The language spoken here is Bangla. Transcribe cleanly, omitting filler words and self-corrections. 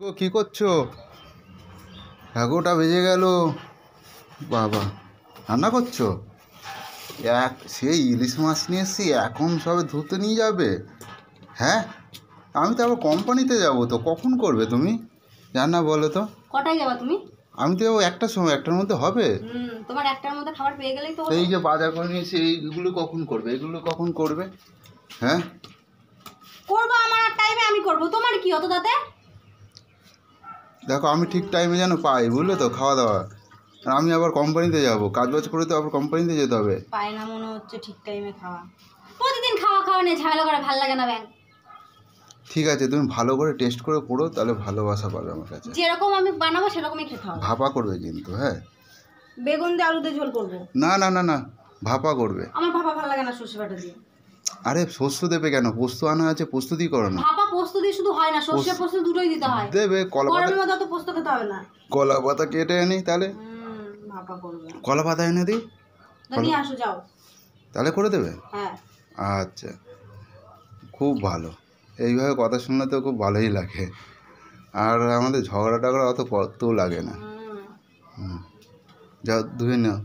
ও কি করছো? 11টা বেজে গেল। বাবা, রান্না করছো? সেই ইলিশ মাছ নিয়ে এসছি, এখন সবে ধুতে নিয়ে যাবে? হ্যাঁ, আমি তো আবার কোম্পানিতে যাব, তো কখন করবে তুমি রান্না বলো তো? কটায় যাবা তুমি? আমি তো একটার সময়, একটার মধ্যে হবে। তোমার একটার মধ্যে খাবার পেয়ে গেলেই তো। এই যে বাজার করে নিয়েছি, এইগুলো কখন করবে? এগুলো কখন করবে? হ্যাঁ, করবো আমার টাইমে, আমি করবো, তোমার কি অত তাতে? দেখো আমি ঠিক টাইমে যেন পাই, বুঝলে তো, খাওয়া দাওয়া। আর আমি আবার কোম্পানিতে যাব, কাজ বাজ করে তো আবার কোম্পানিতে যেতে হবে। পাই না মনে হচ্ছে ঠিক টাইমে খাওয়া। প্রতিদিন খাওয়া খাওয়া নিয়ে ঝামেলা করে ভালো লাগে না ব্যাং। ঠিক আছে, তুমি ভালো করে টেস্ট করে করো, তাহলে ভালোবাসা পাবে আমার কাছে। যেরকম আমি বানাবো সেরকমই খেতে হবে। ভাপা করবে কিন্তু, হ্যাঁ? বেগুন দিয়ে আলু দিয়ে ঝোল করবো। না না না না, ভাপা করবে। আমার ভাপা ভালো লাগে না সর্ষে বাটা দিয়ে। আরে পোস্ত দেবে কেন? পোস্ত আনা আছে, পোস্ত দিয়ে করো না। ভাপা পোস্ত দিয়ে শুধু হয় না, সর্ষে পোস্ত দুটোই দিতে হয়। দেবে কলা পাতা। গরমের মধ্যে তো পোস্ত খেতে হবে না। কলা পাতা কেটে আনি তাহলে। ভাপা করবে। কলা পাতা এনে দিই, নিয়ে আসো যাও। তাহলে করে দেবে? হ্যাঁ। আচ্ছা, খুব ভালো। এইভাবে কথা শুনলে তো খুব ভালোই লাগে। আর আমাদের ঝগড়া টগড়া অত করতেও লাগে না। যাও ধুয়ে নাও।